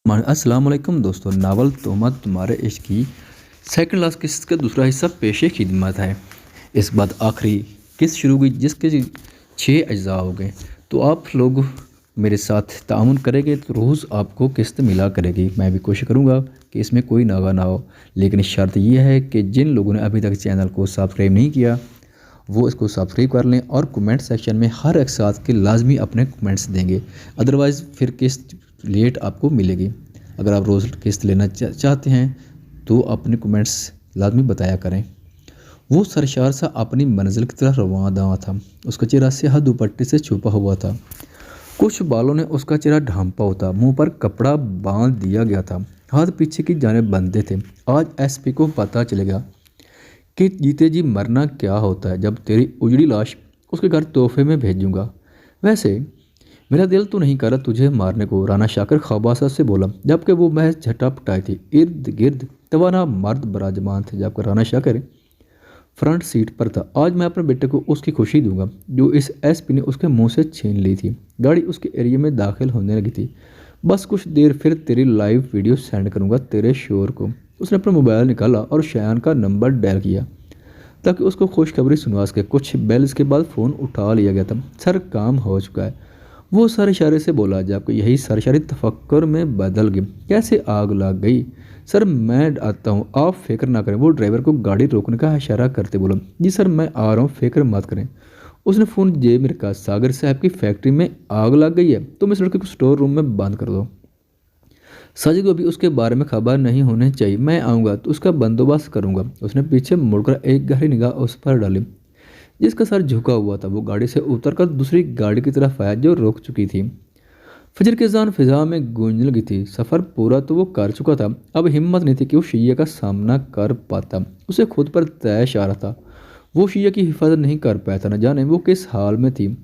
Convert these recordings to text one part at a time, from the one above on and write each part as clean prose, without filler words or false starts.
अस्सलाम वालेकुम दोस्तों, नावल तोहमत तुम्हारे इश्क की सेकंड लास्ट किस्त का दूसरा हिस्सा पेशे खिदमत है। इस बात आखिरी किस्त शुरू हुई जिसके 6 अज्जा हो गए। तो आप लोग मेरे साथ ताउन करेंगे तो रोज़ आपको किस्त मिला करेगी। मैं भी कोशिश करूँगा कि इसमें कोई नागा ना हो, लेकिन शर्त यह है कि जिन लोगों ने अभी तक चैनल को सब्सक्राइब नहीं किया वो इसको सब्सक्राइब कर लें और कमेंट सेक्शन में हर एक साथ के लाजमी अपने कमेंट्स देंगे। अदरवाइज़ फिर किस्त लेट आपको मिलेगी। अगर आप रोज़ किस्त लेना चाहते हैं तो अपने कमेंट्स लाजमी बताया करें। वो सरशार सा अपनी मंजिल की तरफ रवाना था। उसका चेहरा स्याह दुपट्टे से छुपा हुआ था। कुछ बालों ने उसका चेहरा ढांपा होता, मुंह पर कपड़ा बांध दिया गया था, हाथ पीछे की जाने बंधे थे। आज एसपी को पता चलेगा कि जीते जी मरना क्या होता है। जब तेरी उजड़ी लाश उसके घर तोहफे में भेजूंगा। वैसे मेरा दिल तो नहीं कर रहा तुझे मारने को, राना शाकर खौबासा से बोला, जबकि वो महज झटापटाई थी। इर्द गिर्द तवाना मर्द बराजमान थे, जबकि राना शाकर फ्रंट सीट पर था। आज मैं अपने बेटे को उसकी खुशी दूंगा जो इस एसपी ने उसके मुंह से छीन ली थी। गाड़ी उसके एरिया में दाखिल होने लगी थी। बस कुछ देर फिर तेरी लाइव वीडियो सेंड करूंगा तेरे शोर को। उसने अपना मोबाइल निकाला और शयान का नंबर डायल किया ताकि उसको खुशखबरी सुनवा सके। कुछ बेल्स के बाद फ़ोन उठा लिया गया था। सर, काम हो चुका है, वो सर इशारे से बोला, जबकि यही सर इशारे तफक्कुर में बदल गई। कैसे आग लग गई? सर, मैं आता हूँ, आप फिक्र ना करें। वो ड्राइवर को गाड़ी रोकने का इशारा करते बोला, जी सर मैं आ रहा हूँ, फिक्र मत करें। उसने फ़ोन जेब में रखा। सागर साहब की फैक्ट्री में आग लग गई है, तुम इस लड़के को स्टोर रूम में बंद कर दो। सजी को भी उसके बारे में खबर नहीं होनी चाहिए। मैं आऊँगा तो उसका बंदोबस्त करूँगा। उसने पीछे मुड़कर एक गहरी निगाह उस पर डाली जिसका सर झुका हुआ था। वो गाड़ी से उतरकर दूसरी गाड़ी की तरफ आया जो रुक चुकी थी। फजर की अज़ान फिजा में गूंजने लगी थी। सफ़र पूरा तो वो कर चुका था, अब हिम्मत नहीं थी कि वो शिया का सामना कर पाता। उसे खुद पर तैश आ रहा था। वो शिया की हिफाजत नहीं कर पाया था। न जाने वो किस हाल में थी।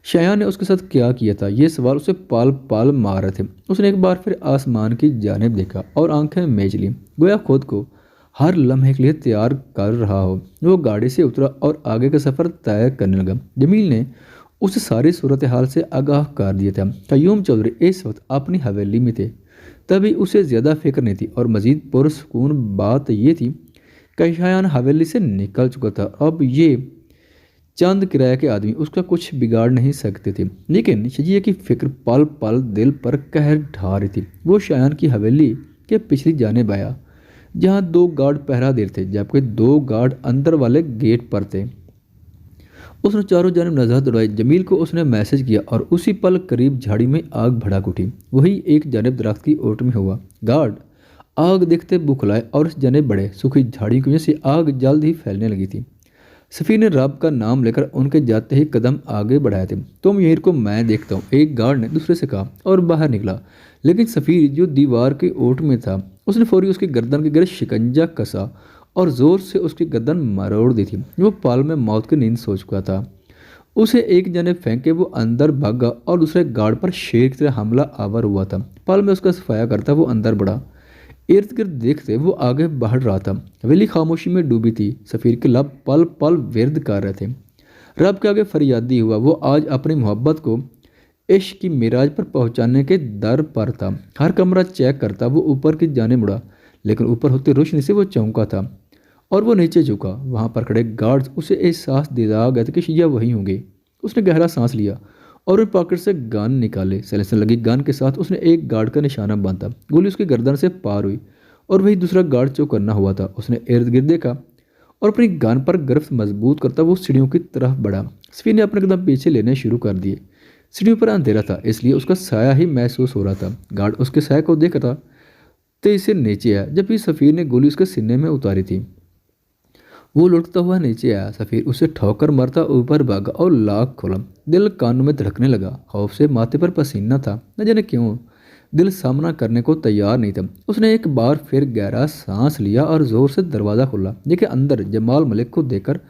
शायान ने उसके साथ क्या किया था, ये सवाल उसे पाल पाल मार रहे थे। उसने एक बार फिर आसमान की जानिब देखा और आंखें मेज ली, गोया खुद को हर लम्हे के लिए तैयार कर रहा हो। वो गाड़ी से उतरा और आगे का सफ़र तय करने लगा। जमील ने उसे सारी सूरत हाल से आगाह कर दिया था। कयूम चौधरी इस वक्त अपनी हवेली में थे, तभी उसे ज़्यादा फिक्र नहीं थी। और मज़ीद पुरसकून बात यह थी कि शायान हवेली से निकल चुका था। अब ये चंद किराए के आदमी उसका कुछ बिगाड़ नहीं सकते थे, लेकिन शजिया की फिक्र पल पल दिल पर कहर ढा रही थी। वो शायान की हवेली के पिछली जानिब आया जहाँ 2 गार्ड पहरा दे रहे थे, जबकि 2 गार्ड अंदर वाले गेट पर थे। उसने चारों जानिब नजर दौड़ाई। जमील को उसने मैसेज किया और उसी पल करीब झाड़ी में आग भड़क उठी। वही एक जानिब दरख्त की ओट में हुआ। गार्ड आग देखते बुखलाए और उस जानिब बढ़े। सूखी झाड़ी की वजह से आग जल्द ही फैलने लगी थी। सफ़ीर ने रब का नाम लेकर उनके जाते ही कदम आगे बढ़ाए थे। तुम यहीं को, मैं देखता हूँ, एक गार्ड ने दूसरे से कहा और बाहर निकला। लेकिन सफ़ीर जो दीवार की ओट में था, उसने फौरी उसकी गर्दन के गिरे शिकंजा कसा और ज़ोर से उसकी गर्दन मरोड़ दी थी। वो पाल में मौत की नींद सो चुका था। उसे एक जने फेंक के वो अंदर भागा और दूसरे गार्ड पर शेर की तरह हमला आवर हुआ था। पल में उसका सफाया करता वो अंदर बढ़ा। इर्द गिर्द देखते वो आगे बढ़ रहा था। हवेली खामोशी में डूबी थी। सफ़ीर के लब पल पल विरद कर रहे थे। रब के आगे फरियादी हुआ। वो आज अपनी मोहब्बत को इश्क की मिराज पर पहुंचाने के दर पर था। हर कमरा चेक करता वो ऊपर की जाने मुड़ा, लेकिन ऊपर होती रोशनी से वो चौंका था और वो नीचे झुका। वहाँ पर खड़े गार्ड्स उसे एहसास दिला गए थे कि शिया वहीं होंगे। उसने गहरा सांस लिया और उन पॉकेट से गन निकाले। सैलेंसर लगी गन के साथ उसने एक गार्ड का निशाना बांधा। गोली उसकी गर्दन से पार हुई और वही दूसरा गार्ड जो करना हुआ था। उसने इर्द गिर्द देखा और अपनी गन पर गिरफ्त मजबूत करता वो सीढ़ियों की तरफ बढ़ा। सफ़ीर ने अपने कदम पीछे लेने शुरू कर दिए। सीढ़ियों पर अंधेरा था, इसलिए उसका साया ही महसूस हो रहा था। गार्ड उसके साया को देख रहा तेजी से नीचे आया। जब भी सफ़ीर ने गोली उसके सीने में उतारी थी, वो लुढ़कता हुआ नीचे आया। सफ़ीर उसे ठोकर मरता ऊपर भागा और लाख खोला। दिल कानों में धड़कने लगा। खौफ से माथे पर पसीना था। न जाने क्यों दिल सामना करने को तैयार नहीं था। उसने एक बार फिर गहरा सांस लिया और ज़ोर से दरवाज़ा खोला। देखिए अंदर जमाल मलिक को देखकर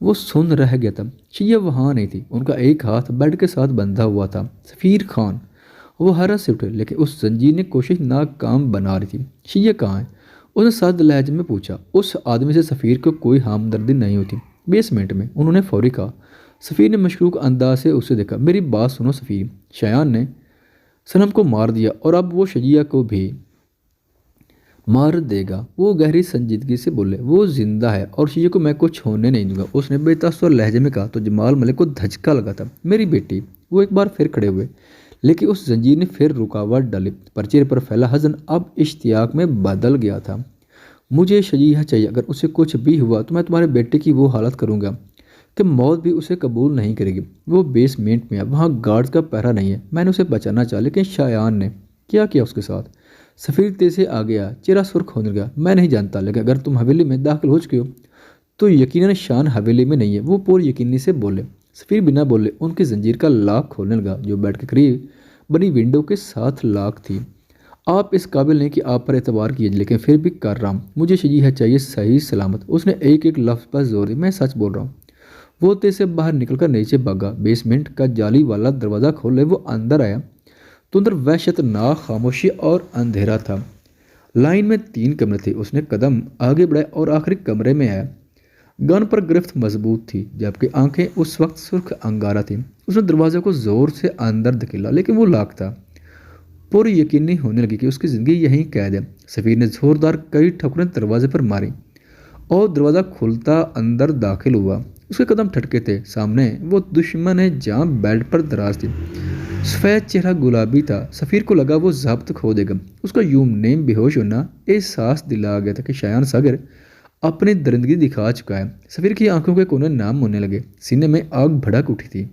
वो सुन रह गया था। शिया वहाँ नहीं थी। उनका एक हाथ बेड के साथ बंधा हुआ था। सफ़ीर खान। वो हैरत से उठे, लेकिन उस जंजीर ने कोशिश नाकाम बना रही थी। शिया कहाँ है? उसने साद लहजे में पूछा। उस आदमी से सफ़ीर को कोई हमदर्दी नहीं होती। 20 मिनट में, उन्होंने फौरी कहा। सफ़ीर ने मशकूक अंदाज से उसे देखा। मेरी बात सुनो सफ़ीर, शायान ने सनम को मार दिया और अब वो शजिया को भी मार देगा। वो गहरी संजीदगी से बोले, वो जिंदा है और शजिया को मैं कुछ होने नहीं दूंगा। उसने बेतासुर लहजे में कहा तो जमाल मलिक को धचका लगा था। मेरी बेटी। वो एक बार फिर खड़े हुए, लेकिन उस जंजीर ने फिर रुकावट डाली। पर चेहरे पर फैला हजन अब इश्तियाक में बदल गया था। मुझे शजीहा चाहिए, अगर उसे कुछ भी हुआ तो मैं तुम्हारे बेटे की वो हालत करूंगा कि मौत भी उसे कबूल नहीं करेगी। वो बेसमेंट में है, वहाँ गार्ड्स का पहरा नहीं है। मैंने उसे बचाना चाहा, लेकिन शायान ने क्या किया उसके साथ। सफ़ीर तेज से आ गया, चेहरा सुर्ख होने लगा। मैं नहीं जानता, लेकिन अगर तुम हवेली में दाखिल हो चुके हो तो यकीनन शान हवेली में नहीं है। वो पूरी यकीनी से बोले। सफ़ीर बिना बोले उनकी जंजीर का लाक खोलने लगा, जो बेड के करीब बनी विंडो के साथ लाक थी। आप इस काबिल नहीं कि आप पर एतबार कीजिए, लेकिन फिर भी कर रहा हूँ। मुझे शजीहा चाहिए सही सलामत। उसने एक एक लफ्ज़ पर जोर दिया। मैं सच बोल रहा हूँ। वो तेज से बाहर निकलकर नीचे भागा। बेसमेंट का जाली वाला दरवाज़ा खोले वो अंदर आया तो अंदर वहशतनाक खामोशी और अंधेरा था। लाइन में 3 कमरे थे। उसने कदम आगे बढ़ाए और आखिरी कमरे में आया। गन पर गिरफ्त मजबूत थी, जबकि आंखें उस वक्त सुर्ख अंगारा थी। उसने दरवाजे को जोर से अंदर धकेला, लेकिन वो लाक था। पूरी यकीनी होने लगी कि उसकी ज़िंदगी यहीं कैद है। सफ़ीर ने ज़ोरदार कई ठोकरें दरवाजे पर मारी और दरवाज़ा खुलता अंदर दाखिल हुआ। उसके कदम ठटके थे। सामने वो दुश्मन है जहाँ बेड पर दराज थी। सफ़ेद चेहरा गुलाबी था। सफ़ीर को लगा वो ज़ब्त खो देगा। उसका यूं नेम बेहोश होना एहसास दिला गया था कि शायान सागर अपनी दरिंदगी दिखा चुका है। सफ़ीर की आंखों के कोने नाम होने लगे। सीने में आग भड़क उठी थी।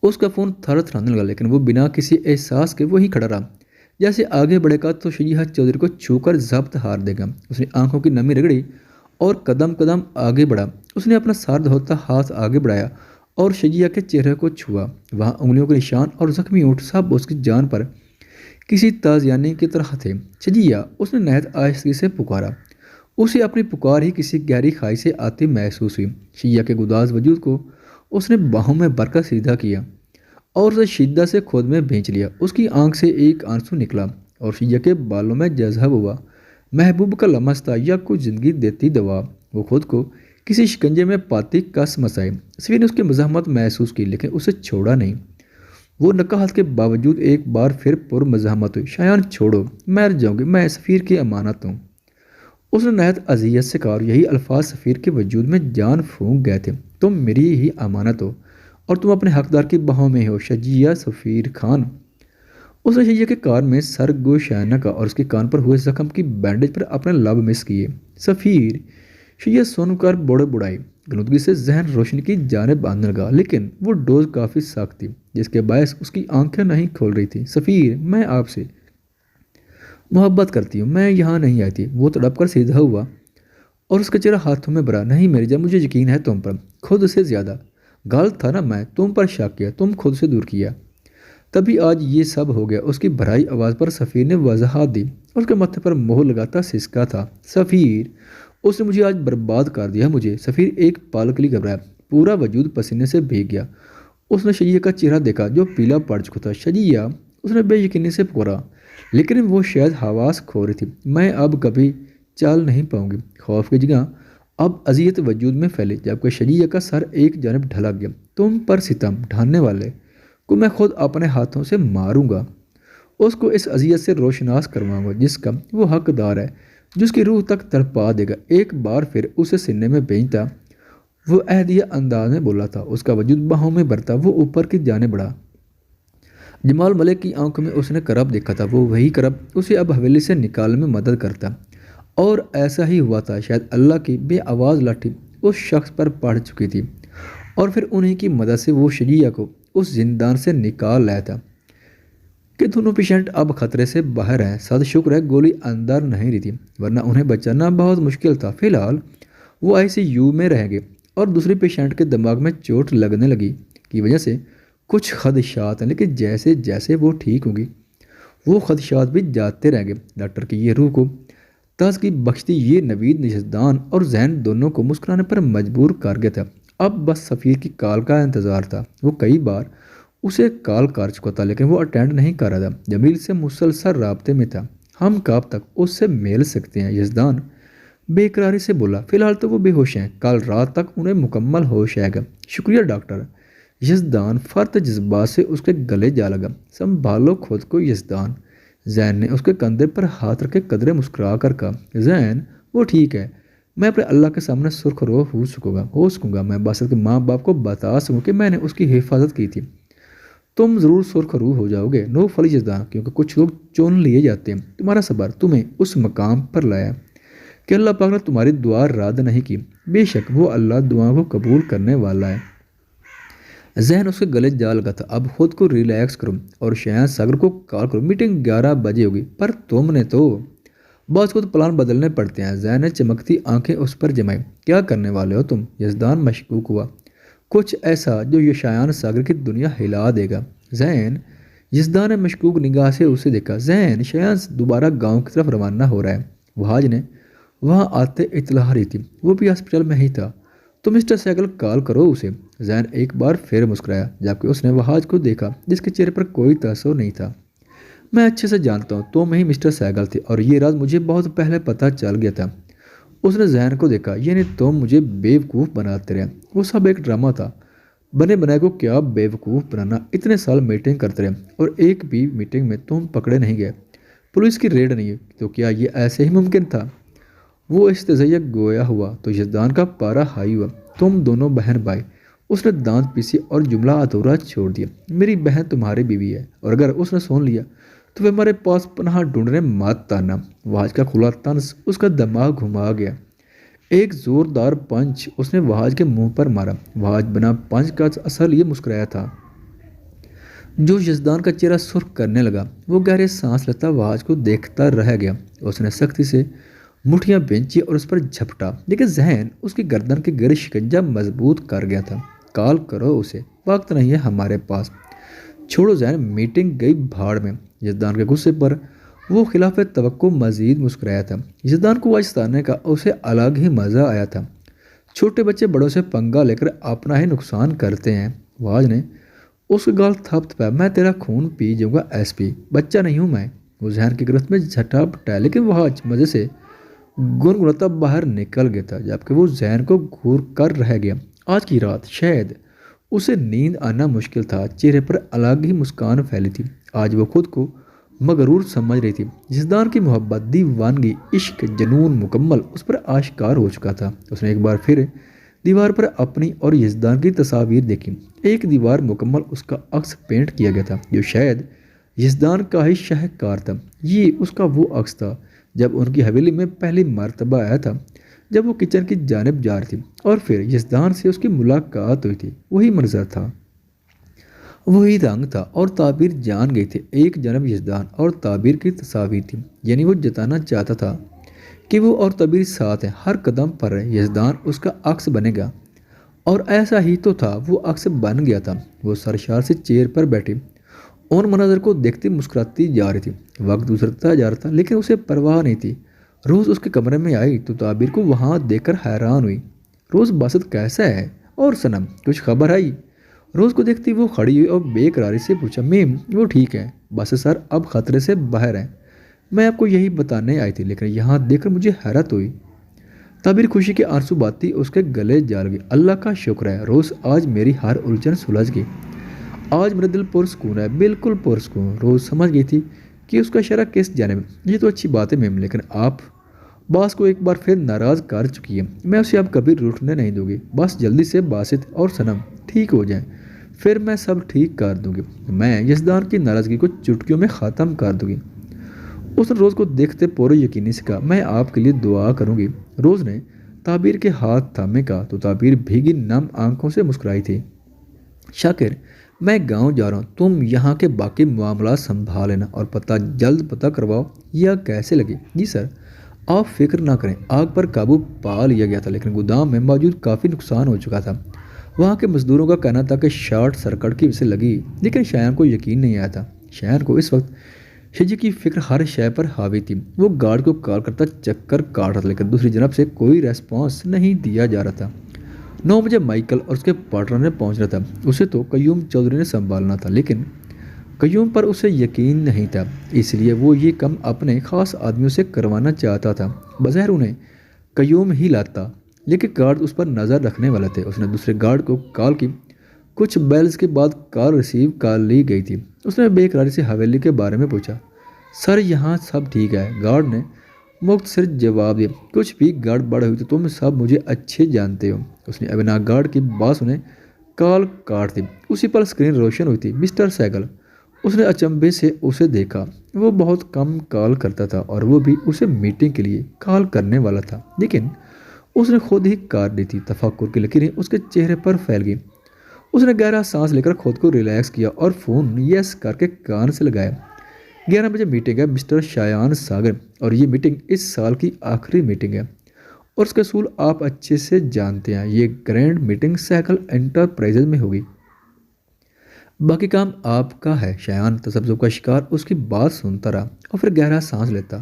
उसका फ़ोन थरथराने लगा, लेकिन वो बिना किसी एहसास के वहीं खड़ा रहा। जैसे आगे बढ़ेगा तो शजीहा चौधरी को छूकर जब्त हार देगा। उसने आंखों की नमी रगड़ी और कदम कदम आगे बढ़ा। उसने अपना सर्द होता हाथ आगे बढ़ाया और शजिया के चेहरे को छुआ। वहाँ उंगलियों के निशान और जख्मी होंठ सब उसकी जान पर किसी ताज़ियाने की तरह थे। शजिया, उसने नहायत आहिस्ती से पुकारा। उसे अपनी पुकार ही किसी गहरी खाई से आती महसूस हुई। शजिया के गुदाज वजूद को उसने बाहों में भरकर सीधा किया और उसे शिद्दत से खुद में भींच लिया। उसकी आंख से एक आंसू निकला और शजिया के बालों में जज़ब हुआ। महबूब का लमस था या कुछ ज़िंदगी देती दवा। वो खुद को किसी शिकंजे में पाती कस मसाए। सफ़ीर ने उसकी मज़ाहमत महसूस की, लेकिन उसे छोड़ा नहीं। वो नकाहत के बावजूद एक बार फिर पुर मज़ाहमत हुई। शायान छोड़ो, मर जाऊँगी, मैं सफ़ीर की अमानत हूँ। उसने नहायत अजियत से कहा और यही अल्फाज सफ़ीर के वजूद में जान फूंक गए थे। तुम मेरी ही अमानत हो और तुम अपने हकदार की बाहों में हो, शजिया सफ़ीर खान। उसने शजिया के कान में सर गोशाना का और उसके कान पर हुए जख्म की बैंडेज पर अपने लब मिस किए। सफ़ीर। शजिया सुनकर बुड़ बुड़ाई गनुदगी से जहन रोशनी की जाने बांधने लगा, लेकिन वो डोज काफ़ी सख्त थी, जिसके बायस उसकी आंखें नहीं खोल रही थी। सफ़ीर, मैं आपसे मोहब्बत करती हूँ, मैं यहाँ नहीं आई थी। वो तड़प कर सीधा हुआ और उसका चेहरा हाथों में भरा। नहीं मेरी जान, मुझे यकीन है तुम पर, खुद से ज़्यादा। गलत था ना, मैं तुम पर शक किया, तुम खुद से दूर किया, तभी आज ये सब हो गया। उसकी भराई आवाज़ पर सफ़ीर ने वजाहत दी। उसके माथे पर मोहर लगाता सिसका था। सफ़ीर, उसने मुझे आज बर्बाद कर दिया मुझे। सफ़ीर एक पल के लिए घबराया, पूरा वजूद पसीने से भीग गया। उसने शजिया का चेहरा देखा जो पीला पड़ चुका था। शजिया, उसने बेयकीनी से पुकारा, लेकिन वो शायद हवास खो रही थी। मैं अब कभी चल नहीं पाऊंगी। खौफ की जगह अब अजियत वजूद में फैली, जबकि शजिया का सर एक जानब ढलक गया। तुम पर सितम ढाने वाले को मैं खुद अपने हाथों से मारूंगा। उसको इस अजियत से रोशनास करवाऊंगा जिसका वो हकदार है, जिसकी रूह तक तड़पा देगा। एक बार फिर उसे सीने में भेजता। वो अहदिया अंदाज में बोला था, उसका वजूद बाहों में भरता। वो ऊपर की जाने बढ़ा। जमाल मलिक की आंखों में उसने करब देखा था। वो वही करब उसे अब हवेली से निकालने में मदद करता, और ऐसा ही हुआ था। शायद अल्लाह की बेआवाज़ लाठी उस शख्स पर पड़ चुकी थी और फिर उन्हीं की मदद से वो शजिया को उस जिंदान से निकाल लाया था कि दोनों पेशेंट अब खतरे से बाहर हैं। सद शुक्र है गोली अंदर नहीं रही थी, वरना उन्हें बचाना बहुत मुश्किल था। फिलहाल वो ICU में रह गए और दूसरे पेशेंट के दिमाग में चोट लगने लगी की वजह से कुछ खदशात हैं, लेकिन जैसे जैसे वो ठीक होगी वो खदशात भी जाते रह गए। डॉक्टर की ये रूह को ताज़गी बख्शती ये नवीद निजदान और जहन दोनों को मुस्कुराने पर मजबूर कर गया था। अब बस सफ़ीर की कॉल का इंतज़ार था। वो कई बार उसे कॉल कर चुका था, लेकिन वो अटेंड नहीं कर रहा था। जमील से मुसलसल राब्ते में था। हम कब तक उससे मिल सकते हैं? यजदान बेकरारी से बोला। फिलहाल तो वो बेहोश हैं, कल रात तक उन्हें मुकम्मल होश आएगा। शुक्रिया डॉक्टर। یزدان فرط جذبات سے اس کے گلے جا لگا۔ سنبھالو خود کو یزدان، زین نے اس کے کندھے پر ہاتھ رکھے قدرے مسکرا کر کہا۔ زین، وہ ٹھیک ہے، میں اپنے اللہ کے سامنے سرخ رو ہو سکوں گا، میں باسط کے ماں باپ کو بتا سکوں کہ میں نے اس کی حفاظت کی تھی۔ تم ضرور سرخ رو ہو جاؤ گے نو فلی یزدان، کیونکہ کچھ لوگ چن لیے جاتے ہیں، تمہارا صبر تمہیں اس مقام پر لایا کہ اللہ پاک نے تمہاری دعا رد نہیں کی، بے شک وہ اللہ دعاؤں کو قبول کرنے والا ہے۔ ذہن اس کے گلے جا لگا تھا۔ اب خود کو ریلیکس کرو اور شایان ساگر کو کال کرو، میٹنگ 11 بجے ہوگی۔ پر تم نے تو بعض کو تو پلان بدلنے پڑتے ہیں۔ ذہن نے چمکتی آنکھیں اس پر جمائی۔ کیا کرنے والے ہو تم؟ یزدان مشکوک ہوا۔ کچھ ایسا جو یہ شایان ساگر کی دنیا ہلا دے گا۔ ذہن، یزدان نے مشکوک نگاہ سے اسے دیکھا۔ ذہن، شایان دوبارہ گاؤں کی طرف روانہ ہو رہا ہے، وحاج نے وہاں آتے اطلاع رہی تھی، وہ بھی ہسپتال میں ہی تھا، تو مسٹر سیگل کال کرو اسے۔ ذہن ایک بار پھر مسکرایا، جبکہ اس نے وحاج کو دیکھا جس کے چہرے پر کوئی تاثر نہیں تھا۔ میں اچھے سے جانتا ہوں تم ہی مسٹر سیگل تھے، اور یہ راز مجھے بہت پہلے پتہ چل گیا تھا۔ اس نے ذہن کو دیکھا۔ یعنی تم مجھے بیوقوف بناتے رہے، وہ سب ایک ڈرامہ تھا۔ بنے بنائے کو کیا بیوقوف بنانا، اتنے سال میٹنگ کرتے رہے اور ایک بھی میٹنگ میں تم پکڑے نہیں گئے، پولیس کی ریڈ نہیں، تو کیا یہ ایسے ہی ممکن تھا؟ وہ استزیہ گویا ہوا تو یزدان کا پارا ہائی ہوا۔ تم دونوں بہن بھائی، اس نے دانت پیسی اور جملہ ادھورا چھوڑ دیا۔ میری بہن تمہاری بیوی ہے، اور اگر اس نے سن لیا تو وہ ہمارے پاس پناہ ڈھونڈنے مت آنا۔ وحاج کا کھلا طنز اس کا دماغ گھما گیا۔ ایک زوردار پنچ اس نے وحاج کے منہ پر مارا۔ وحاج بنا پنچ کا اصل یہ مسکرایا تھا جو یزدان کا چہرہ سرخ کرنے لگا۔ وہ گہرے سانس لیتا وحاج کو دیکھتا رہ گیا۔ اس نے سختی سے مٹھیاں بینچی اور اس پر جھپٹا، لیکن ذہن اس کی گردن کے گرد شکنجہ مضبوط کر گیا تھا۔ کال کرو اسے، وقت نہیں ہے ہمارے پاس۔ چھوڑو ذہن، میٹنگ گئی بھاڑ میں۔ یزدان کے غصے پر وہ خلاف توقع مزید مسکرایا تھا۔ یزدان کو آج ستانے کا اسے الگ ہی مزہ آیا تھا۔ چھوٹے بچے بڑوں سے پنگا لے کر اپنا ہی نقصان کرتے ہیں۔ وحاج نے اس گال تھپ پایا۔ میں تیرا خون پی جاؤں گا ایس پی، بچہ نہیں ہوں میں۔ وہ ذہن کی گرفت میں جھٹا پٹایا، لیکن وحاج مزے سے گنگناتا باہر نکل گیا تھا، جبکہ وہ ذہن کو گھور کر رہ گیا۔ آج کی رات شاید اسے نیند آنا مشکل تھا۔ چہرے پر الگ ہی مسکان پھیلی تھی۔ آج وہ خود کو مغرور سمجھ رہی تھی۔ یزدان کی محبت، دیوانگی، عشق، جنون مکمل اس پر آشکار ہو چکا تھا۔ اس نے ایک بار پھر دیوار پر اپنی اور یزدان کی تصاویر دیکھی۔ ایک دیوار مکمل اس کا عکس پینٹ کیا گیا تھا جو شاید یزدان کا ہی شاہکار تھا۔ یہ اس کا وہ عکس تھا جب ان کی حویلی میں پہلی مرتبہ آیا تھا، جب وہ کچن کی جانب جا رہی تھی اور پھر یزدان سے اس کی ملاقات ہوئی تھی۔ وہی منظر تھا، وہی رنگ تھا، اور تعبیر جان گئی تھی۔ ایک جانب یزدان اور تعبیر کی تصاویر تھی، یعنی وہ جتانا چاہتا تھا کہ وہ اور تعبیر ساتھ ہیں، ہر قدم پر یزدان اس کا عکس بنے گا، اور ایسا ہی تو تھا، وہ عکس بن گیا تھا۔ وہ سرشار سے چیئر پر بیٹھی ان مناظر کو دیکھتی مسکراتی جا رہی تھی۔ وقت گزرتا جا رہا تھا، لیکن اسے پرواہ نہیں تھی۔ روز اس کے کمرے میں آئی تو تعبیر کو وہاں دیکھ کر حیران ہوئی۔ روز باسط کیسا ہے؟ اور سنم کچھ خبر آئی؟ روز کو دیکھتی وہ کھڑی ہوئی اور بے قراری سے پوچھا، میم وہ ٹھیک ہے، باسط سر اب خطرے سے باہر ہیں، میں آپ کو یہی بتانے آئی تھی، لیکن یہاں دیکھ کر مجھے حیرت ہوئی۔ تعبیر خوشی کے آنسو باتی اس کے گلے جا لگی۔ اللہ کا شکر ہے روز، آج میری ہر الجھن سلجھ گئی، آج میرا دل پرسکون ہے، بالکل پرسکون۔ روز سمجھ گئی تھی کہ اس کا اشارہ کس جانب ہے۔ یہ تو اچھی بات ہے میم، لیکن آپ باس کو ایک بار پھر ناراض کر چکی ہے، میں اسے اب کبھی روٹنے نہیں دوں گی۔ بس جلدی سے باسط اور سنم ٹھیک ہو جائیں، پھر میں سب ٹھیک کر دوں گی، میں یزدان کی ناراضگی کو چٹکیوں میں ختم کر دوں گی۔ اس نے روز کو دیکھتے پورے یقینی سے کہا، میں آپ کے لیے دعا کروں گی۔ روز نے تعبیر کے ہاتھ تھامے کہا تو تعبیر بھیگی نم آنکھوں سے مسکرائی تھی۔ شاکر، میں گاؤں جا رہا ہوں، تم یہاں کے باقی معاملات سنبھال لینا اور جلد پتہ کرواؤ یہ کیسے لگی۔ جی سر، آپ فکر نہ کریں، آگ پر قابو پا لیا گیا تھا، لیکن گودام میں موجود کافی نقصان ہو چکا تھا۔ وہاں کے مزدوروں کا کہنا تھا کہ شارٹ سرکٹ کی وجہ سے لگی، لیکن شایان کو یقین نہیں آیا تھا۔ شایان کو اس وقت شجی کی فکر ہر شے پر حاوی تھی۔ وہ گارڈ کو کال کرتا چکر کاٹ رہا تھا، لیکن دوسری جانب سے کوئی ریسپانس نہیں دیا جا رہا تھا۔ 9 بجے مائیکل اور اس کے پارٹنر نے پہنچنا تھا۔ اسے تو قیوم چودھری نے سنبھالنا تھا، لیکن قیوم پر اسے یقین نہیں تھا، اس لیے وہ یہ کام اپنے خاص آدمیوں سے کروانا چاہتا تھا۔ بظاہر انہیں قیوم ہی لاتا، لیکن گارڈ اس پر نظر رکھنے والا تھے۔ اس نے دوسرے گارڈ کو کال کی کچھ بیلز کے بعد کال لی گئی تھی۔ اس نے بے قراری سے حویلی کے بارے میں پوچھا۔ سر یہاں سب ٹھیک ہے، گارڈ نے مختصر جواب دیا۔ کچھ بھی گڑبڑ ہوئی تو تم سب مجھے اچھے جانتے ہو۔ اس نے ابھی گارڈ کی بات سنے کال کاٹ دی۔ اسی پر اسکرین روشن ہوئی تھی۔ مسٹر سیگل۔ اس نے اچنبھے سے اسے دیکھا۔ وہ بہت کم کال کرتا تھا اور وہ بھی اسے میٹنگ کے لیے کال کرنے والا تھا، لیکن اس نے خود ہی کاٹ دی تھی۔ تفکر کی لکیریں اس کے چہرے پر پھیل گئی۔ اس نے گہرا سانس لے کر خود کو ریلیکس کیا اور فون یس کر کے کان سے لگایا۔ 11 بجے میٹنگ ہے مسٹر شایان ساگر، اور یہ میٹنگ اس سال کی آخری میٹنگ ہے اور اس کا اصول آپ اچھے سے جانتے ہیں۔ یہ گرینڈ میٹنگ سیکل انٹرپرائزز میں ہوگی۔ باقی کام آپ کا ہے۔ شایان تذبذب کا شکار اس کی بات سنتا رہا اور پھر گہرا سانس لیتا۔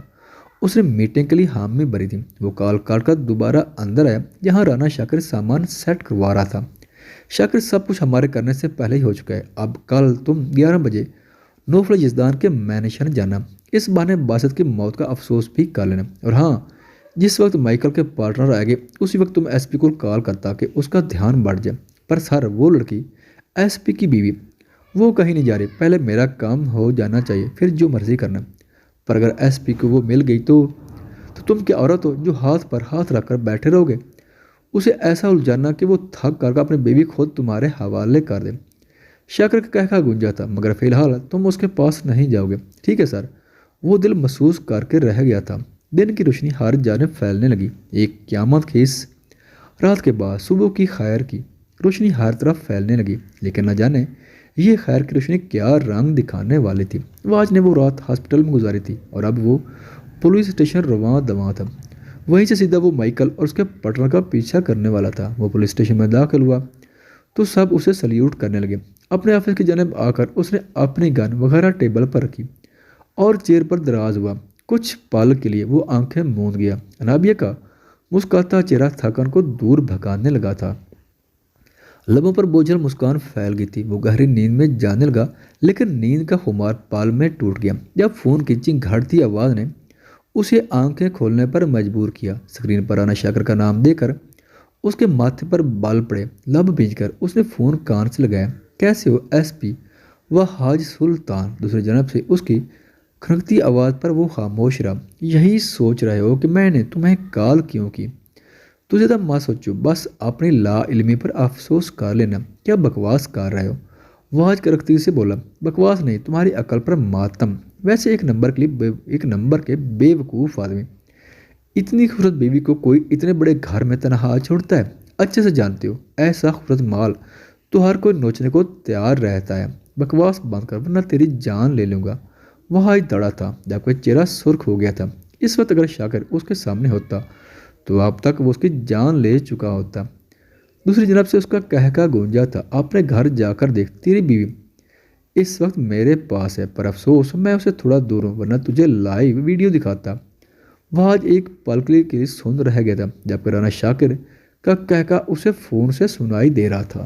اس نے میٹنگ کے لیے حامی بھری تھی۔ وہ کال کاٹ کر دوبارہ اندر آیا جہاں رانا شاکر سامان سیٹ کروا رہا تھا۔ شاکر سب کچھ ہمارے کرنے سے پہلے ہی ہو چکا ہے۔ اب کل تم 11 بجے نوفل یزدان کے مینشن جانا۔ اس بہانے باسط کی موت کا افسوس بھی کر لینا۔ اور ہاں، جس وقت مائیکل کے پارٹنر آئے گے اسی وقت تم ایس پی کو کال کرتا کہ اس کا دھیان بڑھ جائے۔ پر سر، وہ لڑکی ایس پی کی بیوی، وہ کہیں نہیں جا رہی۔ پہلے میرا کام ہو جانا چاہیے، پھر جو مرضی کرنا۔ پر اگر ایس پی کو وہ مل گئی تو تم کیا عورت ہو جو ہاتھ پر ہاتھ رکھ کر بیٹھے رہو گے؟ اسے ایسا الجھانا کہ وہ تھک کر اپنی بیوی خود تمہارے حوالے کر دے۔ شاکر کا کہا گونجا تھا، مگر فی الحال تم اس کے پاس نہیں جاؤ گے، ٹھیک ہے سر؟ وہ دل محسوس کر کے رہ گیا تھا۔ دن کی روشنی ہر جانب پھیلنے لگی۔ ایک قیامت خیز رات کے بعد صبح کی خیر کی روشنی ہر طرف پھیلنے لگی، لیکن نہ جانے یہ خیر کی روشنی کیا رنگ دکھانے والی تھی۔ آج نے وہ رات ہاسپٹل میں گزاری تھی اور اب وہ پولیس اسٹیشن رواں دواں تھا۔ وہیں سے سیدھا وہ مائیکل اور اس کے پارٹنر کا پیچھا کرنے والا تھا۔ وہ پولیس اسٹیشن میں داخل ہوا تو سب اسے سلیوٹ کرنے لگے۔ اپنے آفس کی جانب آ کر اس نے اپنی گن وغیرہ ٹیبل پر رکھی اور چیئر پر دراز ہوا۔ کچھ پل کے لیے وہ آنکھیں موند گیا۔ انابیہ کا مسکراتا چہرہ تھکن کو دور بھگانے لگا تھا۔ لبوں پر بوجھل مسکان پھیل گئی تھی۔ وہ گہری نیند میں جانے لگا، لیکن نیند کا خمار پال میں ٹوٹ گیا جب فون کی چنگھاڑتی آواز نے اسے آنکھیں کھولنے پر مجبور کیا۔ اسکرین پر رانا شاکر کا نام دے کر اس کے ماتھے پر بال پڑے۔ لب بھیج کر اس نے فون کان سے لگایا۔ کیسے ہو ایس پی و حاج سلطان؟ دوسری جانب سے اس کی کھنکتی آواز پر وہ خاموش رہا۔ یہی سوچ رہے ہو کہ میں نے تمہیں کال کیوں کی؟ تو زیادہ مت سوچو، بس اپنی لا علمی پر افسوس کر لینا۔ کیا بکواس کر رہے ہو؟ وہ آج کرکتی سے بولا۔ بکواس نہیں، تمہاری عقل پر ماتم۔ ویسے ایک نمبر کے بے وقوف آدمی اتنی خوبصورت بیوی کو کوئی اتنے بڑے گھر میں تنہا چھوڑتا ہے؟ اچھے سے جانتے ہو ایسا خوبصورت مال تو ہر کوئی نوچنے کو تیار رہتا ہے۔ بکواس بند کر ورنہ تیری جان لے لوں گا۔ وہ آج دڑا تھا جبکہ چہرہ سرخ ہو گیا تھا۔ اس وقت اگر شاکر اس کے سامنے ہوتا تو اب تک وہ اس کی جان لے چکا ہوتا۔ دوسری جانب سے اس کا کہکا گونجا تھا۔ اپنے گھر جا کر دیکھ، تیری بیوی اس وقت میرے پاس ہے، پر افسوس میں اسے تھوڑا دور ہوں، ورنہ تجھے لائیو ویڈیو دکھاتا۔ وہ آج ایک پل کے لیے سن رہ گیا تھا جبکہ رانا شاکر کا کہکا اسے فون سے سنائی دے رہا تھا۔